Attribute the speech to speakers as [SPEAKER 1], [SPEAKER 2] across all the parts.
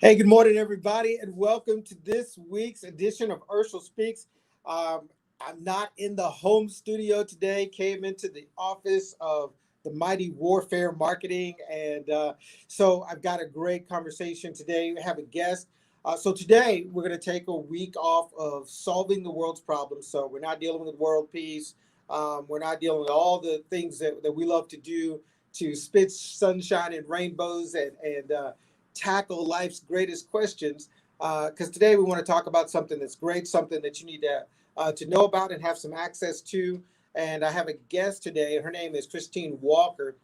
[SPEAKER 1] Hey, good morning, everybody, and welcome to this week's edition of Urshel Speaks. I'm not in the home studio today, came into the office of the Mighty Warfare Marketing, and so I've got a great conversation today. We have a guest. So today, we're going to take a week off of solving the world's problems. So we're not dealing with world peace. We're not dealing with all the things that we love to do to spit sunshine and rainbows and tackle life's greatest questions, because today we want to talk about something that's great, something that you need to know about and have some access to. And I have a guest today. Her name is Christine Walker,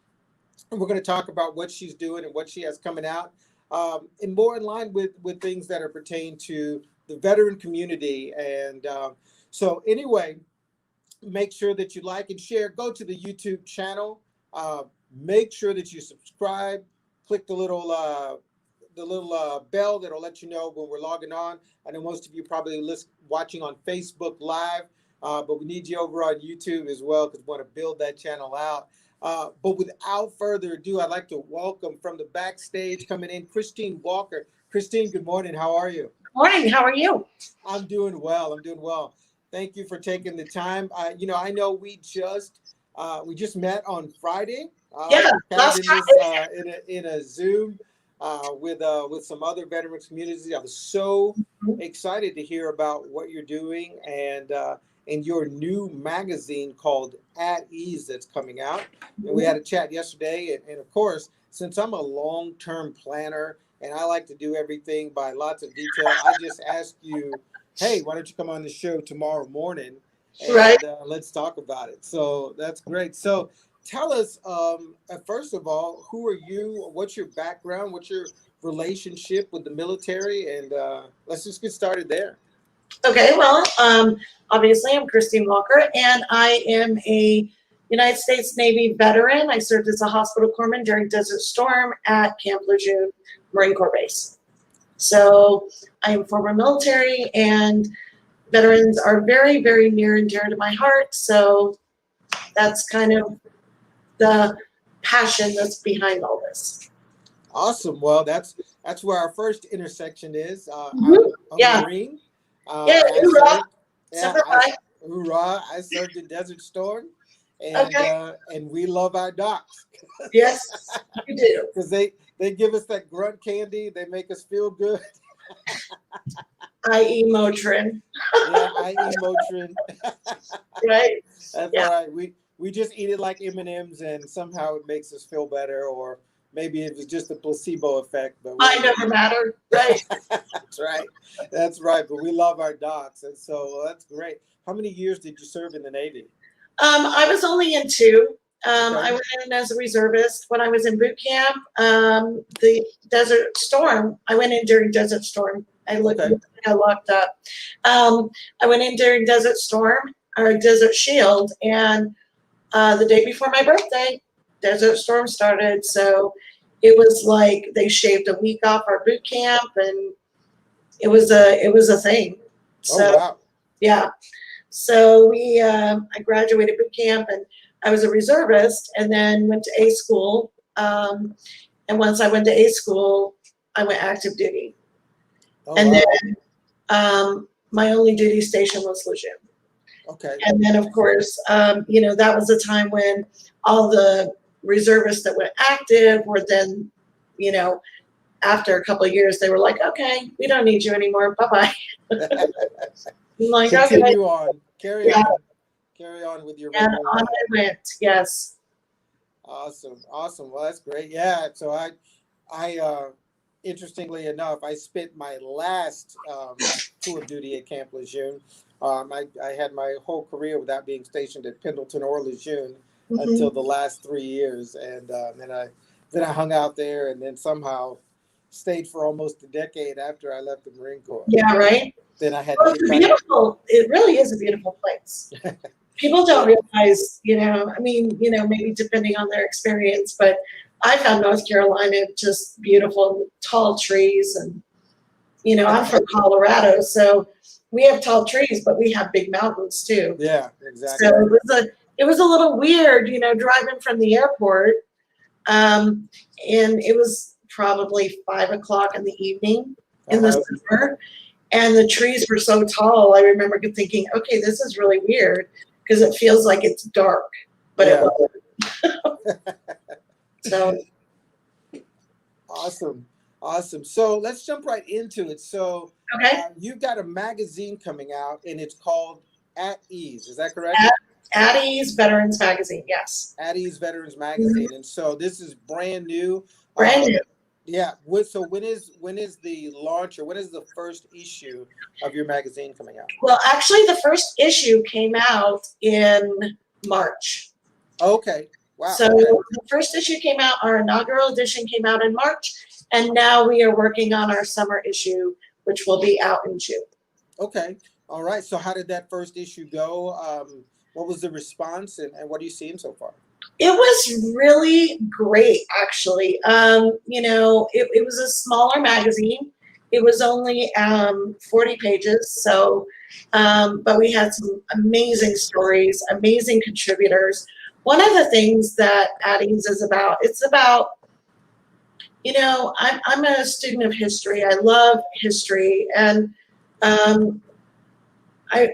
[SPEAKER 1] and we're going to talk about what she's doing and what she has coming out, and more in line with things that are pertain to the veteran community. And so anyway, make sure that you like and share. Go to the YouTube channel. Make sure that you subscribe. Click the little bell that'll let you know when we're logging on. I know most of you probably watching on Facebook Live, but we need you over on YouTube as well because we want to build that channel out. But without further ado, I'd like to welcome from the backstage coming in, Christine Walker. Christine, good morning. How are you?
[SPEAKER 2] Morning. How are you?
[SPEAKER 1] I'm doing well. I'm doing well. Thank you for taking the time. I know we just met on Friday.
[SPEAKER 2] Yeah, last
[SPEAKER 1] in a Zoom. With some other veterans communities. I was so excited to hear about what you're doing and your new magazine called At Ease that's coming out. And we had a chat yesterday. And of course, since I'm a long-term planner and I like to do everything by lots of detail, I just asked you, hey, why don't you come on the show tomorrow morning and let's talk about it. So that's great. So tell us, first of all, who are you? What's your background? What's your relationship with the military? And let's just get started there.
[SPEAKER 2] Okay, well, obviously I'm Christine Walker, and I am a United States Navy veteran. I served as a hospital corpsman during Desert Storm at Camp Lejeune Marine Corps Base. So I am former military, and veterans are very, very near and dear to my heart. So that's kind of the passion that's behind all this.
[SPEAKER 1] Awesome. Well, that's where our first intersection is. I'm a Marine.
[SPEAKER 2] Hoorah!
[SPEAKER 1] Hoorah! I served in Desert Storm, and we love our docs.
[SPEAKER 2] Yes, you do.
[SPEAKER 1] Because they give us that grunt candy. They make us feel good.
[SPEAKER 2] I.e. Motrin.
[SPEAKER 1] Yeah, I.e. Motrin.
[SPEAKER 2] Right.
[SPEAKER 1] That's right. We just eat it like M&Ms, and somehow it makes us feel better, or maybe it was just a placebo effect. But
[SPEAKER 2] I never matter, right?
[SPEAKER 1] That's right. That's right. But we love our docs, and so that's great. How many years did you serve in the Navy?
[SPEAKER 2] I was only in 2. I went in as a reservist when I was in boot camp. The Desert Storm, I went in during Desert Storm. I locked up. I went in during Desert Storm or Desert Shield, and the day before my birthday, Desert Storm started. So it was like they shaved a week off our boot camp, and it was a thing. So,
[SPEAKER 1] wow.
[SPEAKER 2] Yeah. So I graduated boot camp, and I was a reservist, and then went to A school. And once I went to A school, I went active duty. Then my only duty station was Lejeune.
[SPEAKER 1] Okay.
[SPEAKER 2] And then, of course, that was a time when all the reservists that went active were then, after a couple of years, they were like, okay, we don't need you anymore. Bye-bye.
[SPEAKER 1] Like, continue on. Carry on with your
[SPEAKER 2] regular life. On I went, yes.
[SPEAKER 1] Awesome. Well, that's great. Yeah. So I interestingly enough, I spent my last tour of duty at Camp Lejeune. I had my whole career without being stationed at Pendleton or Lejeune until the last 3 years, and then I hung out there, and then somehow stayed for almost a decade after I left the Marine Corps.
[SPEAKER 2] Yeah, right.
[SPEAKER 1] Then I had
[SPEAKER 2] it's beautiful. It really is a beautiful place. People don't realize, maybe depending on their experience, but I found North Carolina just beautiful, tall trees, and I'm from Colorado, so we have tall trees, but we have big mountains too.
[SPEAKER 1] Yeah, exactly.
[SPEAKER 2] So it was a little weird, driving from the airport, and it was probably 5 o'clock in the evening in the summer. And the trees were so tall. I remember thinking, okay, this is really weird because it feels like it's dark, but it wasn't. So
[SPEAKER 1] awesome. So let's jump right into it. So
[SPEAKER 2] okay.
[SPEAKER 1] You've got a magazine coming out, and it's called At Ease. Is that correct?
[SPEAKER 2] At Ease Veterans Magazine, yes.
[SPEAKER 1] At Ease Veterans Magazine, and so this is brand new.
[SPEAKER 2] Brand new.
[SPEAKER 1] Yeah. So when is the launch, or when is the first issue of your magazine coming out?
[SPEAKER 2] Well, actually, the first issue came out in March.
[SPEAKER 1] Okay. Wow.
[SPEAKER 2] So the first issue came out. Our inaugural edition came out in March, and now we are working on our summer issue, which will be out in June.
[SPEAKER 1] Okay. All right. So how did that first issue go? What was the response, and what are you seeing so far?
[SPEAKER 2] It was really great, actually. It was a smaller magazine. It was only 40 pages. So, but we had some amazing stories, amazing contributors. One of the things that At Ease is about, it's about, I'm a student of history. I love history, and I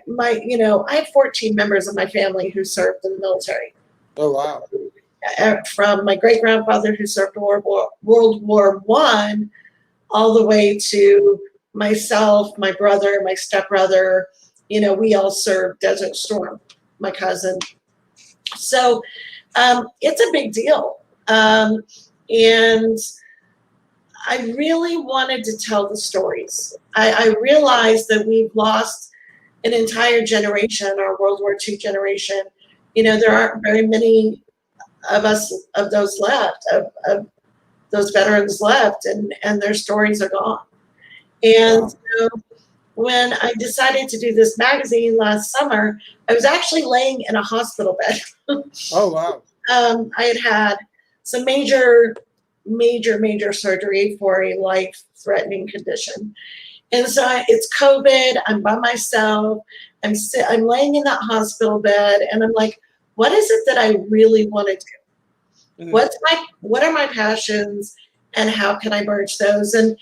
[SPEAKER 2] have 14 members of my family who served in the military.
[SPEAKER 1] Oh, wow.
[SPEAKER 2] From my great-grandfather who served World War I all the way to myself, my brother, my stepbrother. We all served Desert Storm, my cousin. So it's a big deal. And I really wanted to tell the stories. I realized that we've lost an entire generation, our World War II generation. There aren't very many of us, of those left, of those veterans left, and their stories are gone. And so when I decided to do this magazine last summer, I was actually laying in a hospital bed.
[SPEAKER 1] Oh, wow.
[SPEAKER 2] I had some major surgery for a life-threatening condition. And so it's COVID, I'm by myself, I'm laying in that hospital bed, and I'm like, what is it that I really want to do? Mm-hmm. What are my passions, and how can I merge those? And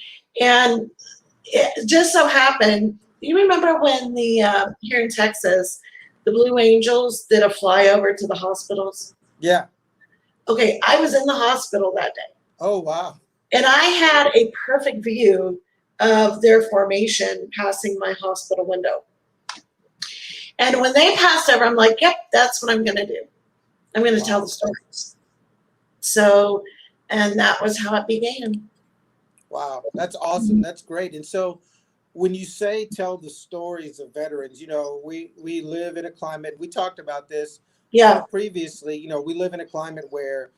[SPEAKER 2] it just so happened, you remember when here in Texas, the Blue Angels did a flyover to the hospitals?
[SPEAKER 1] Yeah.
[SPEAKER 2] Okay, I was in the hospital that day.
[SPEAKER 1] Oh, wow.
[SPEAKER 2] And I had a perfect view of their formation passing my hospital window. And when they passed over, I'm like, yep, that's what I'm going to do. I'm going to tell the stories. So, and that was how it began.
[SPEAKER 1] Wow, that's awesome. That's great. And so when you say tell the stories of veterans, we live in a climate, we talked about this previously, we live in a climate where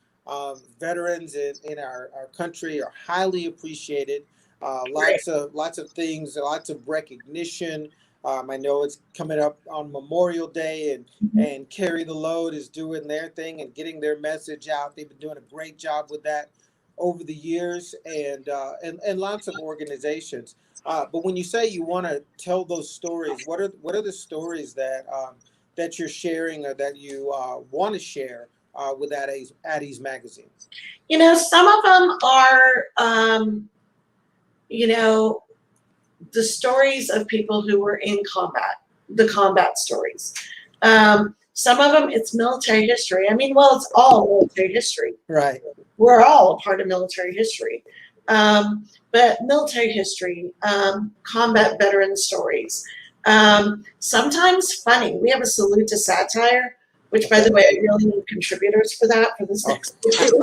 [SPEAKER 1] veterans in our country are highly appreciated. Lots of things, lots of recognition. I know it's coming up on Memorial Day, and Carry the Load is doing their thing and getting their message out. They've been doing a great job with that over the years, and lots of organizations. But when you say you want to tell those stories, what are the stories that you're sharing, or that you want to share with At Ease magazine?
[SPEAKER 2] Some of them are the stories of people who were in combat, the combat stories. Some of them, it's military history. It's all military history.
[SPEAKER 1] Right.
[SPEAKER 2] We're all a part of military history. But military history, combat veteran stories, sometimes funny. We have a salute to satire, which, by the way, I really need contributors for that for this next issue.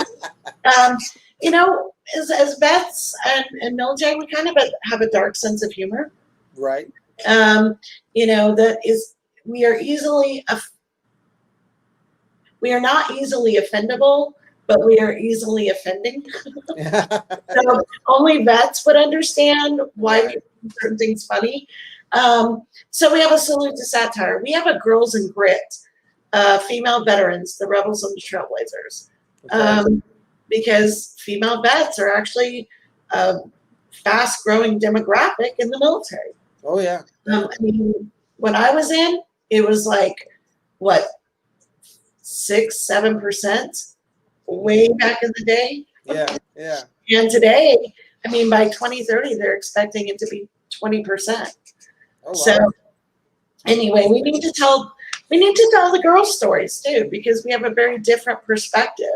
[SPEAKER 2] As vets and military, we kind of have a dark sense of humor.
[SPEAKER 1] Right.
[SPEAKER 2] We are not easily offendable, but we are easily offending. So only vets would understand why we do certain things funny. So we have a salute to satire. We have a Girls in Grit, female veterans, the rebels and the trailblazers. Okay. Because female vets are actually a fast-growing demographic in the military.
[SPEAKER 1] Oh, yeah.
[SPEAKER 2] When I was in, it was like, 6-7%, way back in the day.
[SPEAKER 1] Yeah.
[SPEAKER 2] And today, I mean, by 2030, they're expecting it to be 20%.
[SPEAKER 1] Oh, wow.
[SPEAKER 2] So anyway, we need to tell the girls' stories too, because we have a very different perspective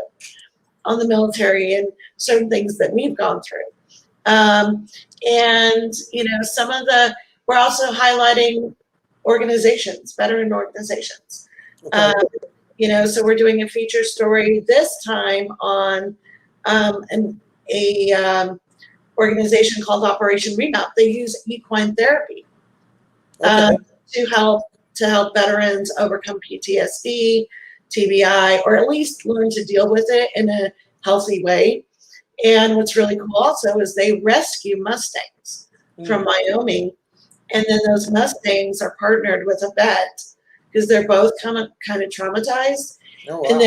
[SPEAKER 2] on the military and certain things that we've gone through. And we're also highlighting organizations, veteran organizations.
[SPEAKER 1] Okay.
[SPEAKER 2] So we're doing a feature story this time on organization called Operation Remap. They use equine therapy to help veterans overcome PTSD, TBI, or at least learn to deal with it in a healthy way. And what's really cool also is they rescue Mustangs from Wyoming, and then those Mustangs are partnered with a vet because they're both kind of traumatized.
[SPEAKER 1] Oh, wow.
[SPEAKER 2] And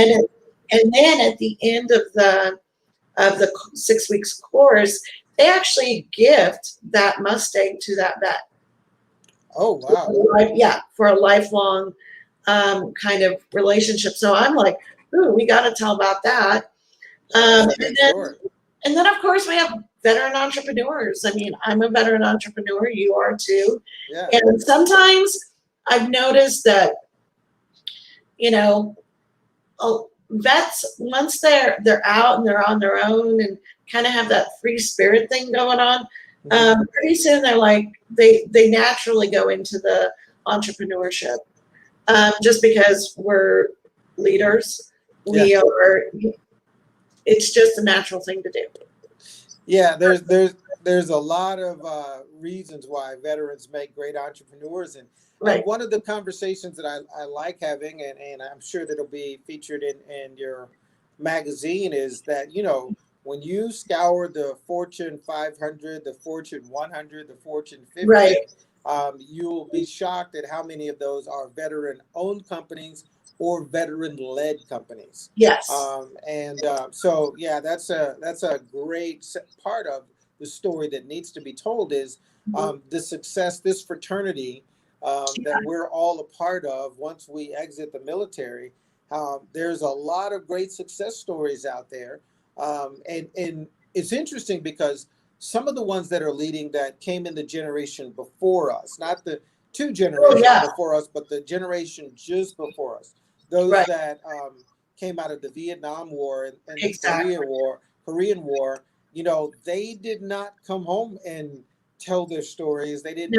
[SPEAKER 2] then at the end of the 6 weeks course, they actually gift that Mustang to that vet.
[SPEAKER 1] Oh, wow.
[SPEAKER 2] Yeah, for a lifelong kind of relationship. So I'm like, ooh, we got to tell about that. And then, of course, we have veteran entrepreneurs. I mean, I'm a veteran entrepreneur. You are too.
[SPEAKER 1] Yeah.
[SPEAKER 2] And sometimes I've noticed that, vets, once they're out and they're on their own and kind of have that free spirit thing going on, pretty soon they're like, they naturally go into the entrepreneurship. Just because we're leaders, it's just a natural thing to do.
[SPEAKER 1] Yeah, there's a lot of reasons why veterans make great entrepreneurs, and one of the conversations that I like having, and I'm sure that'll be featured in your magazine, is that when you scour the Fortune 500, the Fortune 100, the Fortune 50, you'll be shocked at how many of those are veteran-owned companies or veteran-led companies.
[SPEAKER 2] Yes.
[SPEAKER 1] So yeah, that's a great part of the story that needs to be told is the success, this fraternity that we're all a part of once we exit the military. There's a lot of great success stories out there. And it's interesting because some of the ones that are leading that came in the generation before us, not the two generations before us, but the generation just before us. Those that came out of the Vietnam War and the Korean War, they did not come home and tell their stories. They didn't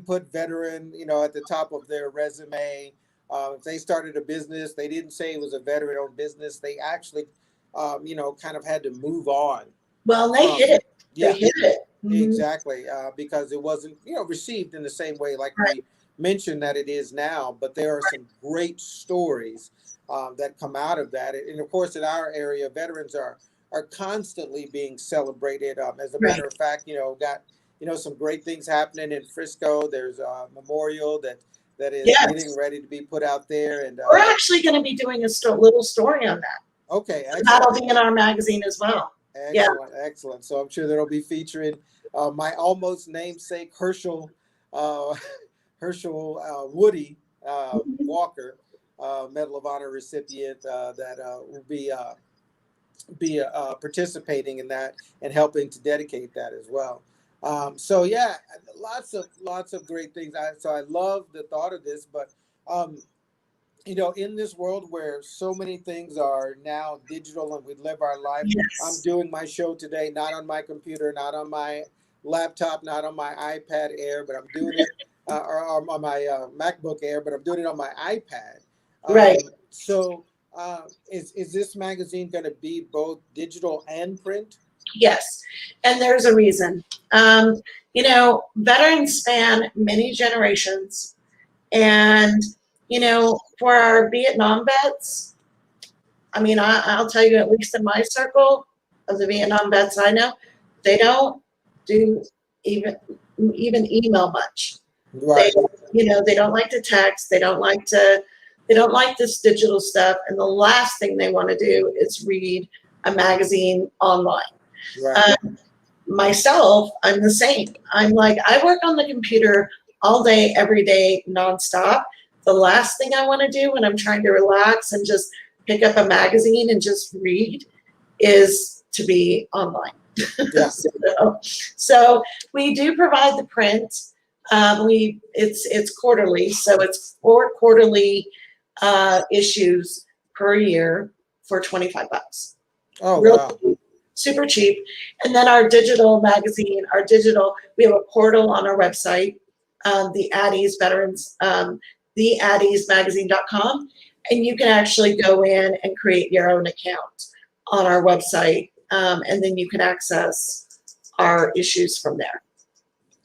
[SPEAKER 1] put veteran, at the top of their resume. If they started a business, they didn't say it was a veteran-owned business. They actually, kind of had to move on.
[SPEAKER 2] Well, they hit it.
[SPEAKER 1] Yeah,
[SPEAKER 2] they hit it.
[SPEAKER 1] Exactly, because it wasn't, received in the same way like we mentioned that it is now. But there are some great stories that come out of that, and of course, in our area, veterans are constantly being celebrated. As a matter of fact, got some great things happening in Frisco. There's a memorial that is getting ready to be put out there, and
[SPEAKER 2] we're actually going to be doing a little story on that.
[SPEAKER 1] Okay, excellent.
[SPEAKER 2] That'll be in our magazine as well.
[SPEAKER 1] Excellent. So I'm sure that'll be featuring my almost namesake Urshel Woody Walker, Medal of Honor recipient that will be participating in that and helping to dedicate that as well. So yeah, lots of great things. So I love the thought of this, but in this world where so many things are now digital and we live our life, I'm doing my show today, not on my computer, not on my laptop, not on my iPad Air, but I'm doing it, or on my MacBook Air, but I'm doing it on my iPad. So is this magazine going to be both digital and print?
[SPEAKER 2] Yes, and there's a reason. Veterans span many generations, and for our Vietnam vets, I mean, I'll tell you, at least in my circle of the Vietnam vets I know, they don't do even email much. Right. They don't like to text. They don't like this digital stuff. And the last thing they want to do is read a magazine online. Right. Myself, I'm the same. I'm like, I work on the computer all day, every day, nonstop. The last thing I want to do when I'm trying to relax and just pick up a magazine and just read is to be online.
[SPEAKER 1] Yeah.
[SPEAKER 2] So we do provide the print. It's quarterly, so it's 4 quarterly issues per year for $25.
[SPEAKER 1] Oh,
[SPEAKER 2] Real
[SPEAKER 1] wow.
[SPEAKER 2] cheap, super cheap. And then our digital magazine, we have a portal on our website, the Addies Veterans, the AddiesMagazine.com, and you can actually go in and create your own account on our website, and then you can access our issues from there.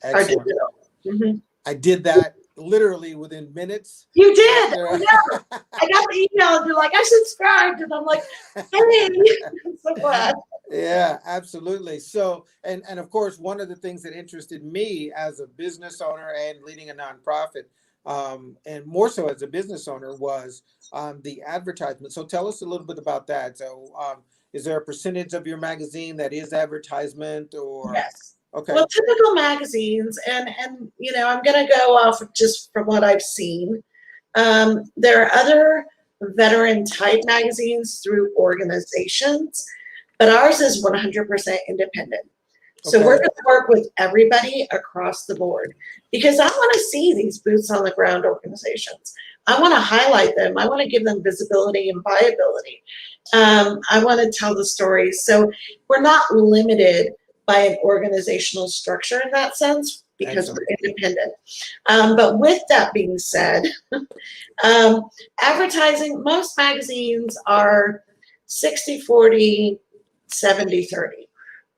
[SPEAKER 1] Excellent.
[SPEAKER 2] Our digital. Mm-hmm.
[SPEAKER 1] I did that literally within minutes.
[SPEAKER 2] You did. I got the email and you're like, I subscribed, and I'm like, hey, I'm so glad.
[SPEAKER 1] Yeah, absolutely. So, and of course, one of the things that interested me as a business owner and leading a nonprofit, and more so as a business owner, was the advertisement. So, tell us a little bit about that. So, is there a percentage of your magazine that is advertisement, or?
[SPEAKER 2] Yes.
[SPEAKER 1] Okay.
[SPEAKER 2] Well, typical magazines, and I'm going to go off of just from what I've seen. There are other veteran type magazines through organizations, but ours is 100% independent. So
[SPEAKER 1] Okay.
[SPEAKER 2] we're going to work with everybody across the board, because I want to see these boots on the ground organizations. I want to highlight them. I want to give them visibility and viability. I want to tell the stories. So we're not limited by an organizational structure in that sense, because
[SPEAKER 1] Excellent.
[SPEAKER 2] we're independent. But with that being said, advertising, most magazines are 60-40, 70-30,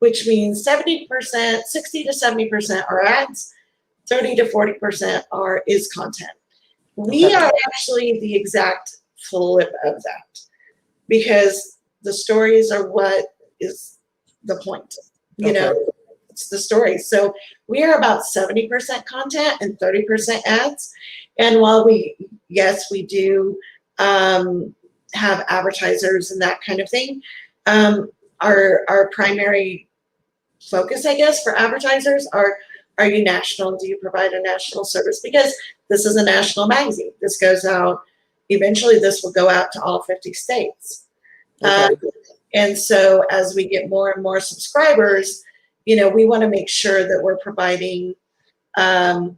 [SPEAKER 2] which means 70%, 60 to 70% are ads, 30 to 40% is content. We
[SPEAKER 1] Okay.
[SPEAKER 2] are actually the exact flip of that, because the stories are what is the point. You know, it's the stories. So we are about 70% content and 30% ads. And while we do have advertisers and that kind of thing, our primary focus, I guess, for advertisers are you national? Do you provide a national service? Because this is a national magazine. This goes out, eventually this will go out to all 50 states.
[SPEAKER 1] Okay.
[SPEAKER 2] And so as we get more and more subscribers, we want to make sure that we're providing, that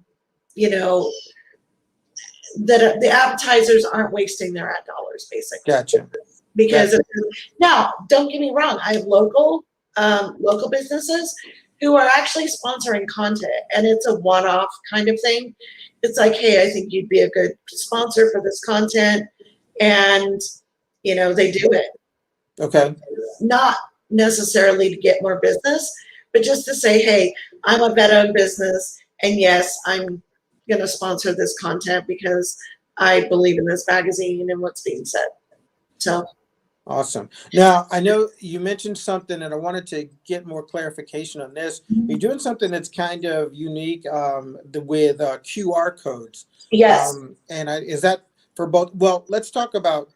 [SPEAKER 2] the advertisers aren't wasting their ad dollars, basically.
[SPEAKER 1] Gotcha.
[SPEAKER 2] Because now, don't get me wrong, I have local businesses who are actually sponsoring content, and it's a one-off kind of thing. It's like, hey, I think you'd be a good sponsor for this content, and they do it.
[SPEAKER 1] Okay.
[SPEAKER 2] Not necessarily to get more business, but just to say, hey, I'm a vet-owned business, and yes, I'm going to sponsor this content because I believe in this magazine and what's being said. So.
[SPEAKER 1] Awesome. Now, I know you mentioned something, and I wanted to get more clarification on this. You're doing something that's kind of unique with QR codes.
[SPEAKER 2] Yes.
[SPEAKER 1] Is that for both? Well, let's talk about,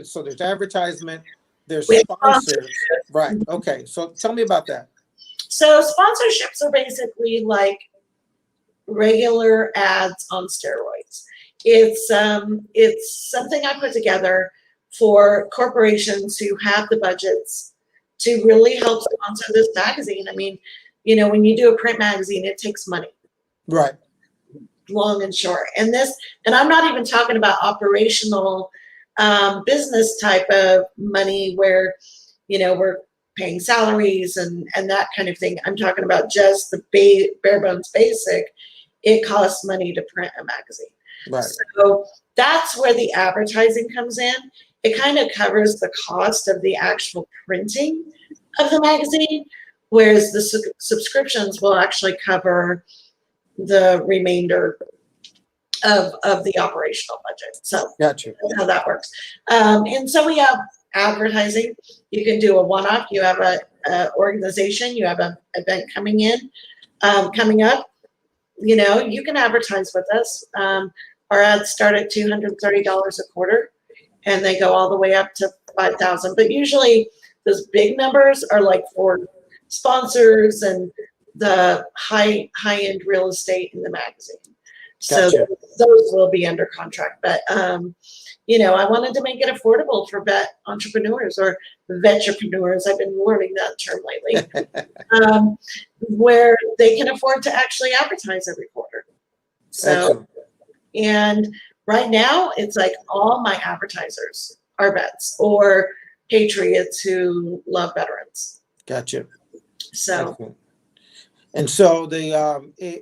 [SPEAKER 1] so there's advertisement, there's sponsors. Right. Okay. So tell me about that.
[SPEAKER 2] So sponsorships are basically like regular ads on steroids. It's something I put together for corporations who have the budgets to really help sponsor this magazine. I mean, when you do a print magazine, it takes money.
[SPEAKER 1] Right.
[SPEAKER 2] Long and short. And I'm not even talking about operational business type of money where, we're paying salaries and that kind of thing. I'm talking about just the bare bones basic. It costs money to print a magazine.
[SPEAKER 1] Right.
[SPEAKER 2] So that's where the advertising comes in. It kind of covers the cost of the actual printing of the magazine, whereas the subscriptions will actually cover the remainder of the operational budget. So
[SPEAKER 1] gotcha.
[SPEAKER 2] That's how that works. And so we have advertising. You can do a one-off. You have a organization. You have an event coming up. You can advertise with us. Our ads start at $230 a quarter, and they go all the way up to $5,000. But usually those big numbers are like for sponsors and the high-end real estate in the magazine. So
[SPEAKER 1] Gotcha.
[SPEAKER 2] those will be under contract. But, you know, I wanted to make it affordable for vet entrepreneurs or vetrepreneurs. I've been learning that term lately, where they can afford to actually advertise every quarter. So,
[SPEAKER 1] Excellent.
[SPEAKER 2] and right now it's like all my advertisers are vets or patriots who love veterans.
[SPEAKER 1] Gotcha.
[SPEAKER 2] So,
[SPEAKER 1] Excellent. And so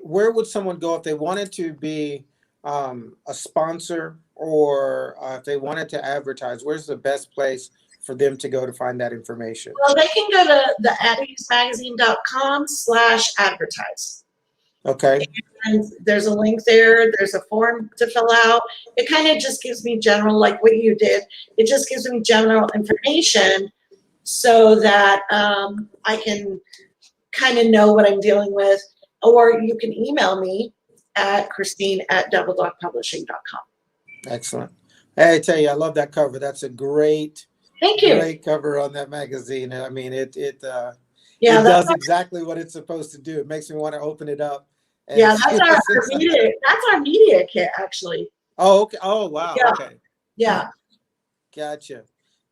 [SPEAKER 1] where would someone go if they wanted to be a sponsor or if they wanted to advertise? Where's the best place for them to go to find that information?
[SPEAKER 2] well, they can go to the addiesmagazine.com/advertise.
[SPEAKER 1] Okay.
[SPEAKER 2] And there's a link there. There's a form to fill out. It kind of just gives me general, like what you did. It just gives me general information so that I can kind of know what I'm dealing with. Or you can email me at Christine@doubledogpublishing.com.
[SPEAKER 1] Excellent. Hey, I tell you, I love that cover. That's a great,
[SPEAKER 2] Thank you.
[SPEAKER 1] great cover on that magazine. I mean, it
[SPEAKER 2] Yeah,
[SPEAKER 1] does exactly what it's supposed to do. It makes me want to open it up. And
[SPEAKER 2] yeah,
[SPEAKER 1] see
[SPEAKER 2] that's
[SPEAKER 1] what's
[SPEAKER 2] our
[SPEAKER 1] inside.
[SPEAKER 2] media. That's our media kit, actually.
[SPEAKER 1] Oh, okay. Oh, wow.
[SPEAKER 2] Yeah.
[SPEAKER 1] Okay.
[SPEAKER 2] Yeah.
[SPEAKER 1] Gotcha.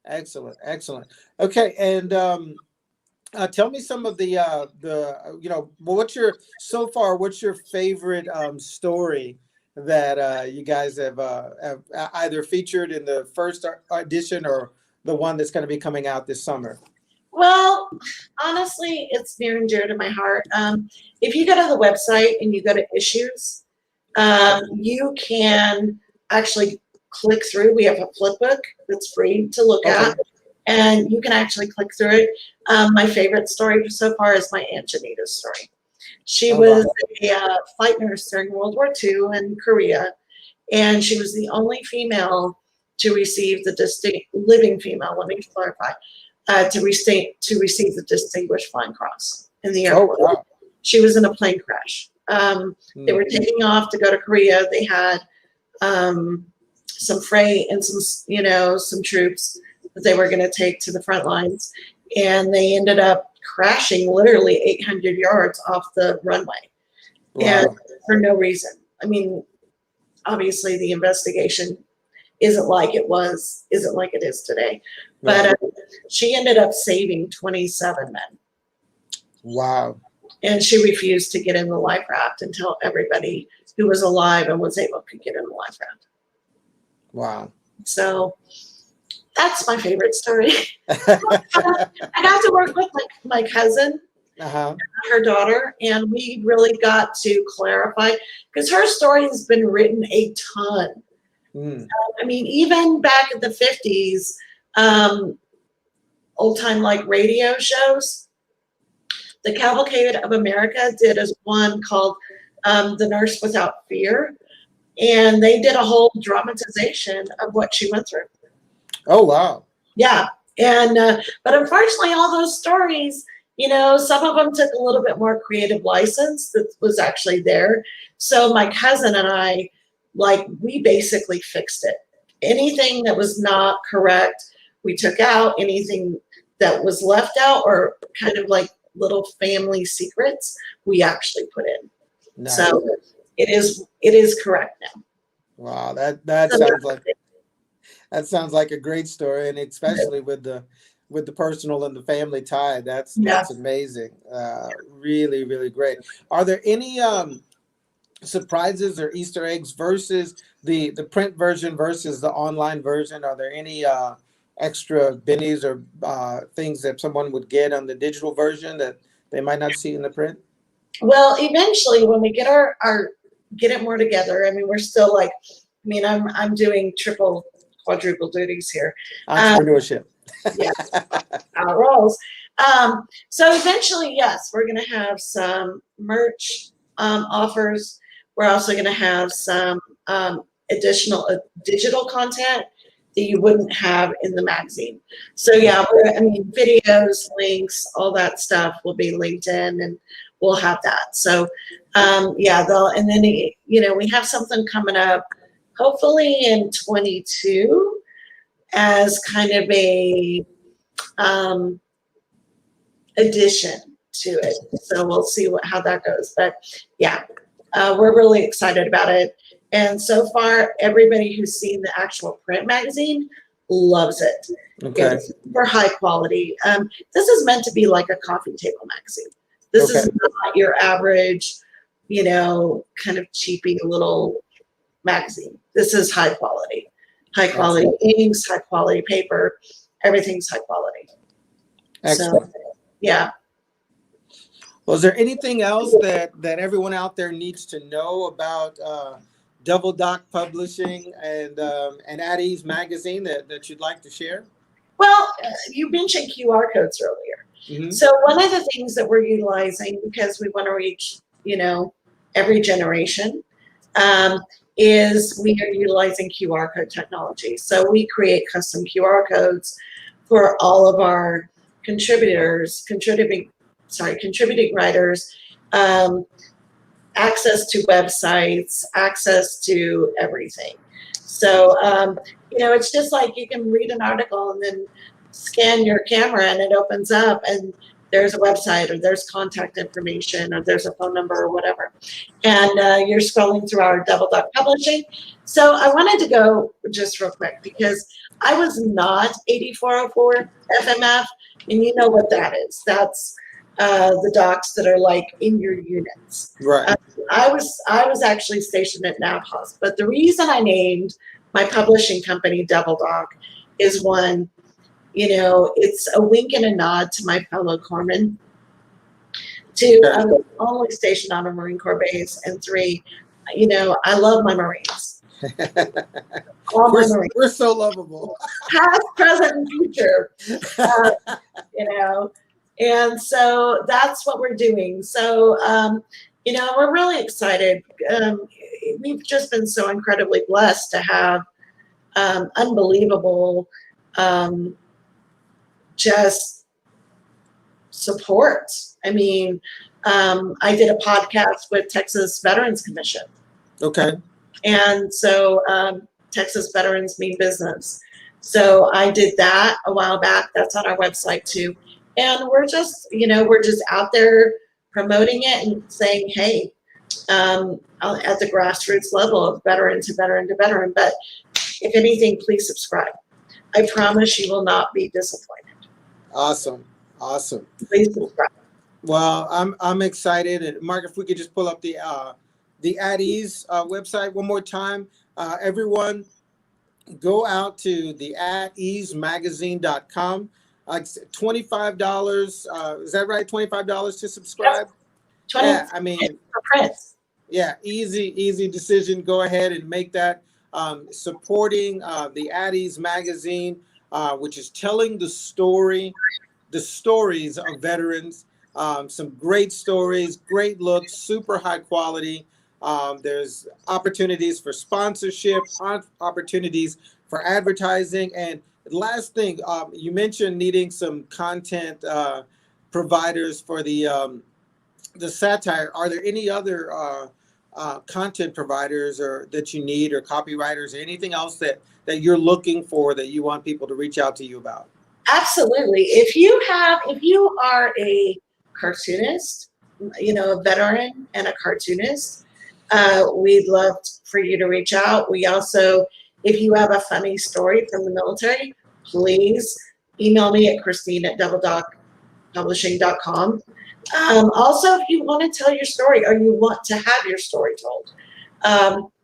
[SPEAKER 1] Excellent. Excellent. Okay. And tell me some of the what's your favorite story that you guys have either featured in the first edition or the one that's going to be coming out this summer?
[SPEAKER 2] Well, honestly, it's near and dear to my heart. If you go to the website and you go to issues, you can actually click through. We have a flip book that's free to look at, and you can actually click through it. My favorite story so far is my Aunt Janita's story. She was a flight nurse during World War II in Korea, and she was the only female to receive the living female, let me clarify, to receive the Distinguished Flying Cross in the airport.
[SPEAKER 1] Oh, wow.
[SPEAKER 2] She was in a plane crash. They were taking off to go to Korea. They had some freight and some troops that they were going to take to the front lines, and they ended up crashing literally 800 yards off the runway.
[SPEAKER 1] Wow.
[SPEAKER 2] And for no reason. I mean, obviously the investigation isn't like it is today. But she ended up saving 27 men.
[SPEAKER 1] Wow.
[SPEAKER 2] And she refused to get in the life raft until everybody who was alive and was able to get in the life raft.
[SPEAKER 1] Wow.
[SPEAKER 2] So that's my favorite story. I got to work with my cousin, her daughter, and we really got to clarify because her story has been written a ton. I mean, even back in the 50s, old time like radio shows, the Cavalcade of America did one called The Nurse Without Fear, and they did a whole dramatization of what she went through.
[SPEAKER 1] Oh, wow.
[SPEAKER 2] Yeah. And but unfortunately, all those stories, some of them took a little bit more creative license that was actually there. So my cousin and I, we basically fixed it. Anything that was not correct, we took out. Anything that was left out or kind of like little family secrets, we actually put in. Nice. So it is correct now.
[SPEAKER 1] Wow, that sounds like a great story, and especially with the personal and the family tie. That's amazing. Really, really great. Are there any surprises or Easter eggs versus the print version versus the online version? Are there any extra bennies or things that someone would get on the digital version that they might not see in the print?
[SPEAKER 2] Well, eventually, when we get get it more together, I mean, we're still I'm doing triple, quadruple duties here.
[SPEAKER 1] Entrepreneurship.
[SPEAKER 2] Yes, how it rolls. So eventually, yes, we're going to have some merch offers. We're also going to have some additional digital content that you wouldn't have in the magazine. So yeah, videos, links, all that stuff will be linked in, and we'll have that. So and then we have something coming up, hopefully in 22, as kind of a addition to it. So we'll see how that goes. But yeah, we're really excited about it. And so far, everybody who's seen the actual print magazine loves it.
[SPEAKER 1] Okay.
[SPEAKER 2] It's super high quality. This is meant to be like a coffee table magazine. This is not your average, kind of cheapy little magazine. This is high quality inks, high quality paper. Everything's high quality.
[SPEAKER 1] Excellent.
[SPEAKER 2] So, yeah.
[SPEAKER 1] Well, is there anything else that everyone out there needs to know about Double Doc Publishing and At Ease Magazine that you'd like to share?
[SPEAKER 2] Well, you mentioned QR codes earlier. Mm-hmm. So one of the things that we're utilizing, because we want to reach, every generation, is we are utilizing QR code technology. So we create custom QR codes for all of our contributing writers, access to websites, access to everything. So, it's just like you can read an article and then scan your camera and it opens up and there's a website or there's contact information or there's a phone number or whatever. And you're scrolling through our Double Doc Publishing. So I wanted to go just real quick because I was not 8404 FMF, and you know what that is. That's the docs that are like in your units.
[SPEAKER 1] Right.
[SPEAKER 2] I was actually stationed at Navhaus, but the reason I named my publishing company Double Doc is one, it's a wink and a nod to my fellow corpsmen. Two, I was only stationed on a Marine Corps base, and three, I love my Marines. All my Marines.
[SPEAKER 1] We're so lovable.
[SPEAKER 2] Past, present, and future. And so that's what we're doing. So, we're really excited. We've just been so incredibly blessed to have unbelievable just support. I mean, I did a podcast with Texas Veterans Commission.
[SPEAKER 1] Okay.
[SPEAKER 2] And so Texas Veterans Mean Business. So I did that a while back. That's on our website too. And we're just out there promoting it and saying, hey, at the grassroots level of veteran to veteran to veteran. But if anything, please subscribe. I promise you will not be disappointed.
[SPEAKER 1] Awesome.
[SPEAKER 2] Please subscribe.
[SPEAKER 1] Well, I'm excited. And Mark, if we could just pull up the At Ease website one more time. Everyone, go out to the ateasemagazine.com. Like $25. Is that right? $25 to subscribe?
[SPEAKER 2] Yes.
[SPEAKER 1] Yeah, I mean,
[SPEAKER 2] for print.
[SPEAKER 1] Yeah, easy decision. Go ahead and make that. Supporting the At Ease magazine, which is telling the stories of veterans. Some great stories, great looks, super high quality. There's opportunities for sponsorship, opportunities for advertising. And last thing, you mentioned needing some content providers for the satire. Are there any other content providers or that you need, or copywriters, or anything else that you're looking for that you want people to reach out to you about?
[SPEAKER 2] Absolutely. If you are a cartoonist, a veteran and a cartoonist, we'd love for you to reach out. We also, if you have a funny story from the military, please email me at Christine@doubledocpublishing.com. Also, if you want to tell your story or you want to have your story told,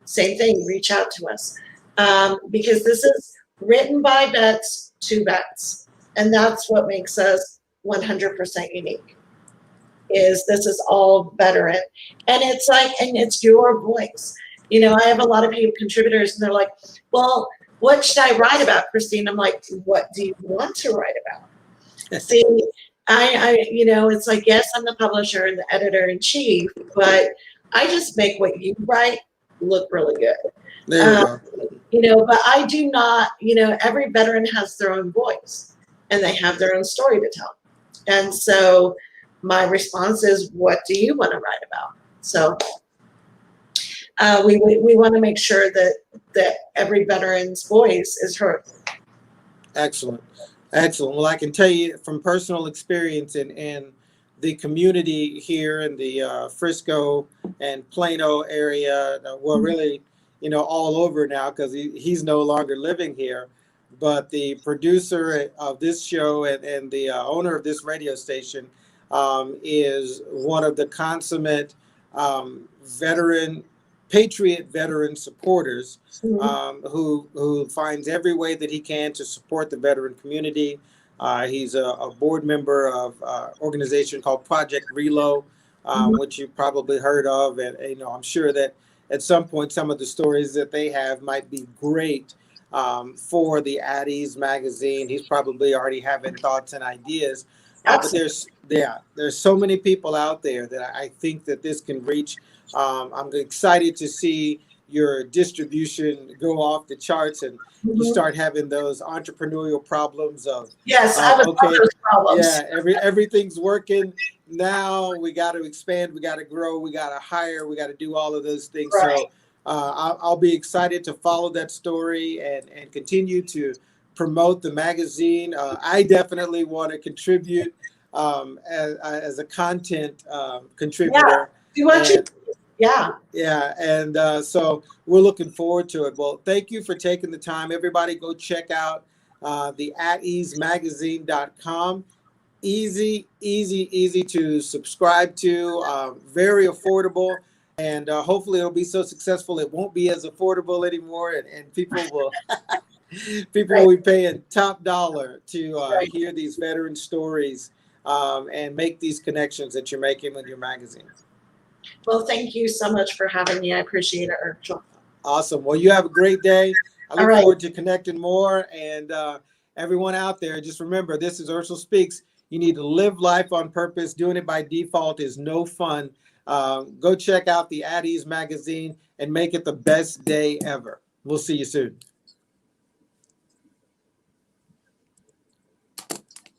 [SPEAKER 2] same thing, reach out to us. Because this is written by vets to vets. And that's what makes us 100% unique, is this is all veteran. And it's your voice. I have a lot of people, contributors, and they're like, well, what should I write about, Christine? I'm like, what do you want to write about? See, it's like, yes, I'm the publisher and the editor-in-chief, but I just make what you write look really good.
[SPEAKER 1] There you
[SPEAKER 2] go. But I do not, every veteran has their own voice and they have their own story to tell. And so my response is, what do you want to write about? So we want to make sure that every veteran's voice is heard.
[SPEAKER 1] Excellent. Well, I can tell you from personal experience and the community here in the Frisco and Plano area. Well, really, all over now because he's no longer living here. But the producer of this show and the owner of this radio station is one of the consummate veteran, patriot veteran supporters who finds every way that he can to support the veteran community. He's a board member of an organization called Project Reload, which you probably heard of. And, I'm sure that at some point, some of the stories that they have might be great for the At Ease magazine. He's probably already having thoughts and ideas. But there's so many people out there that I think that this can reach. I'm excited to see your distribution go off the charts and you start having those entrepreneurial problems of
[SPEAKER 2] I would love those problems.
[SPEAKER 1] Everything's working now. We got to expand, we got to grow, we got to hire, we got to do all of those things.
[SPEAKER 2] Right.
[SPEAKER 1] So I'll be excited to follow that story and continue to promote the magazine. I definitely want to contribute as a content contributor. And so we're looking forward to it. Well, thank you for taking the time. Everybody go check out the ateasemagazine.com. Easy to subscribe to, very affordable, and hopefully it'll be so successful it won't be as affordable anymore, and people will will be paying top dollar to hear these veteran stories and make these connections that you're making with your magazine.
[SPEAKER 2] Well, thank you so much for having me. I appreciate it, Urshel.
[SPEAKER 1] Awesome. Well, you have a great day. I look forward to connecting more. And everyone out there, just remember, this is Urshel Speaks. You need to live life on purpose. Doing it by default is no fun. Go check out the At Ease magazine and make it the best day ever. We'll see you soon.